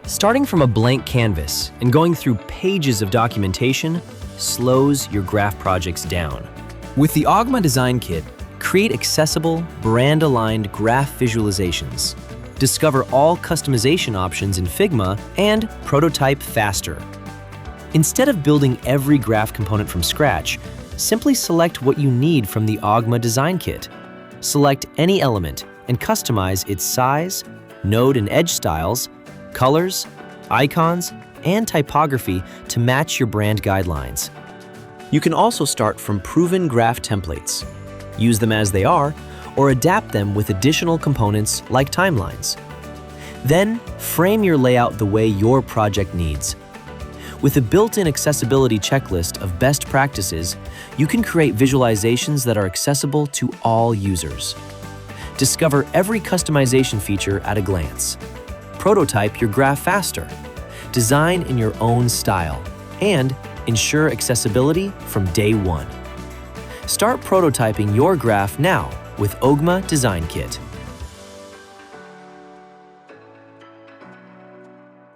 Starting from a blank canvas and going through pages of documentation slows your graph projects down. With the Ogma Design Kit, create accessible, brand-aligned graph visualizations. Discover all customization options in Figma and prototype faster. Instead of building every graph component from scratch, simply select what you need from the Ogma Design Kit. Select any element and customize its size, node and edge styles, colors, icons, and typography to match your brand guidelines. You can also start from proven graph templates. Use them as they are, or adapt them with additional components like timelines. Then, frame your layout the way your project needs. With a built-in accessibility checklist of best practices, you can create visualizations that are accessible to all users. Discover every customization feature at a glance. Prototype your graph faster. Design in your own style, and ensure accessibility from day one. Start prototyping your graph now with Ogma Design Kit.